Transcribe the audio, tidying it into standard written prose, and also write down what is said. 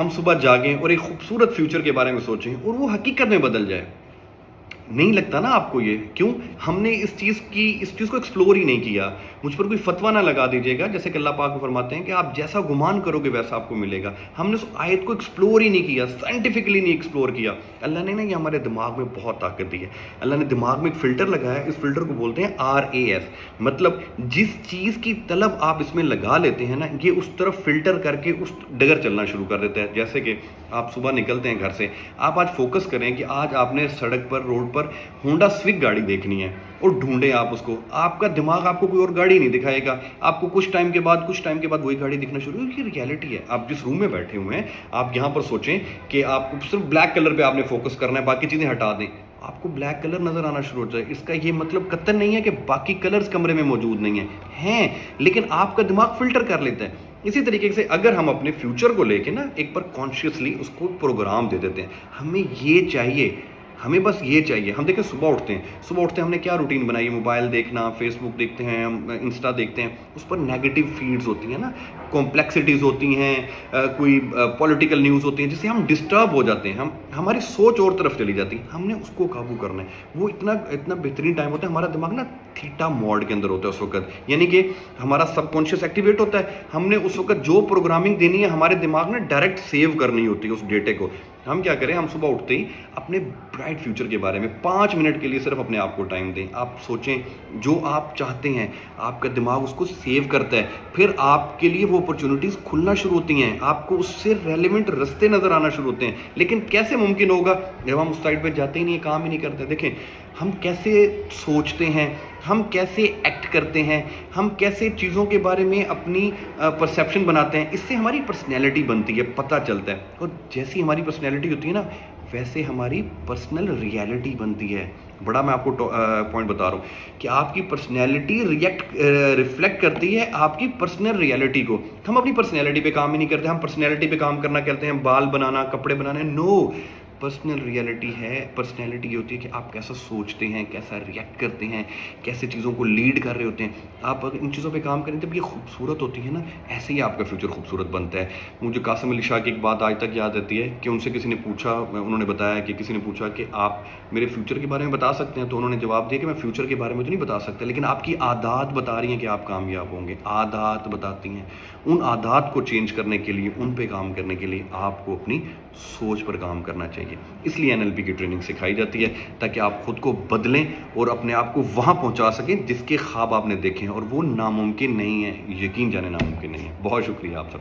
हम सुबह जागें और एक खूबसूरत फ्यूचर के बारे में सोचें और वो हकीकत में बदल जाए। नहीं लगता ना आपको ये? क्यों? हमने इस चीज़ को एक्सप्लोर ही नहीं किया। मुझ पर कोई फ़तवा ना लगा दीजिएगा, जैसे कि अल्लाह पाक फरमाते हैं कि आप जैसा गुमान करोगे वैसा आपको मिलेगा। हमने उस आयत को एक्सप्लोर ही नहीं किया, साइंटिफिकली नहीं एक्सप्लोर किया। अल्लाह ने ना ये हमारे दिमाग में बहुत ताकत दी है। अल्लाह ने दिमाग में एक फ़िल्टर लगाया है, इस फ़िल्टर को बोलते हैं RAS। मतलब जिस चीज़ की तलब आप इसमें लगा लेते हैं ना, ये उस तरफ फ़िल्टर करके उस डगर चलना शुरू कर देता है। जैसे कि आप सुबह निकलते हैं घर से, आप आज फ़ोकस करें कि आज आपने सड़क पर, रोड पर होंडा स्विक गाड़ी देखनी है और ढूंढें आप उसको। आपका दिमाग आपको कोई और गाड़ी नहीं दिखाएगा, आपको कुछ टाइम के बाद वही गाड़ी दिखना शुरू होगी। ये रियलिटी है। आप जिस रूम में बैठे हुए हैं, आप यहाँ पर सोचें कि आपको सिर्फ ब्लैक कलर पे आपने फोकस करना है, बाकी चीज़ें हटा दें, आपको ब्लैक कलर नज़र आना शुरू हो जाए। इसका ये मतलब कतई नहीं है कि बाकी कलर्स कमरे में मौजूद नहीं हैं, लेकिन आपका दिमाग फ़िल्टर कर लेता है। इसी तरीके से अगर हम अपने फ्यूचर को लेके ना एक बार कॉन्शियसली उसको प्रोग्राम दे देते हैं, हमें ये चाहिए, हमें बस ये चाहिए। हम देखें सुबह उठते हैं, हमने क्या रूटीन बनाई है? मोबाइल देखना, फेसबुक देखते हैं, हम इंस्टा देखते हैं, उस पर नेगेटिव फीड्स होती हैं ना, कॉम्प्लेक्सिटीज़ होती हैं, कोई पॉलिटिकल न्यूज़ होती हैं, जिससे हम डिस्टर्ब हो जाते हैं, हमारी सोच और तरफ चली जाती है। हमने उसको काबू करना है। वो इतना इतना बेहतरीन टाइम होता है, हमारा दिमाग ना थीटा मोड के अंदर होता है उस वक्त, यानी कि हमारा सबकॉन्शियस एक्टिवेट होता है। हमने उस वक्त जो प्रोग्रामिंग देनी है, हमारे दिमाग ने डायरेक्ट सेव करनी होती है उस डेटे को। हम क्या करें? हम सुबह उठते ही अपने ब्राइट फ्यूचर के बारे में 5 मिनट के लिए सिर्फ अपने आप को टाइम दें। आप सोचें जो आप चाहते हैं, आपका दिमाग उसको सेव करता है, फिर आपके लिए वो अपॉर्चुनिटीज़ खुलना शुरू होती हैं, आपको उससे रेलिवेंट रास्ते नज़र आना शुरू होते हैं। लेकिन कैसे मुमकिन होगा जब हम उस साइड पे जाते ही नहीं, काम ही नहीं करते? देखें, हम कैसे सोचते हैं, हम कैसे एक्ट करते हैं, हम कैसे चीज़ों के बारे में अपनी परसेप्शन बनाते हैं, इससे हमारी पर्सनैलिटी बनती है, पता चलता है। और जैसी हमारी पर्सनैलिटी होती है ना, वैसे हमारी पर्सनल रियलिटी बनती है। बड़ा मैं आपको पॉइंट बता रहा हूँ कि आपकी पर्सनैलिटी रिफ्लेक्ट करती है आपकी पर्सनल रियलिटी को। हम अपनी पर्सनैलिटी पे काम ही नहीं करते, हम पर्सनैलिटी पे काम करना कहते हैं बाल बनाना, कपड़े बनाने। नो, पर्सनल रियलिटी है, पर्सनैलिटी ये होती है कि आप कैसा सोचते हैं, कैसा रिएक्ट करते हैं, कैसे चीज़ों को लीड कर रहे होते हैं। आप अगर इन चीज़ों पे काम करें जब ये खूबसूरत होती है ना, ऐसे ही आपका फ्यूचर खूबसूरत बनता है। मुझे कासिम अली शाह की एक बात आज तक याद रहती है कि उनसे किसी ने पूछा, उन्होंने बताया कि किसी ने पूछा कि आप मेरे फ्यूचर के बारे में बता सकते हैं? तो उन्होंने जवाब दिया कि मैं फ्यूचर के बारे में तो नहीं बता सकता, लेकिन आपकी आदत बता रही हैं कि आप कामयाब होंगे। आदत बताती हैं। उन आदत को चेंज करने के लिए, उन पे काम करने के लिए आपको अपनी सोच पर काम करना चाहिए। इसलिए NLP की ट्रेनिंग सिखाई जाती है, ताकि आप खुद को बदलें और अपने आप को वहाँ पहुँचा सकें जिसके ख्वाब आपने देखे हैं। और वो नामुमकिन नहीं है, यकीन जाने नामुमकिन नहीं है। बहुत शुक्रिया आप सबका।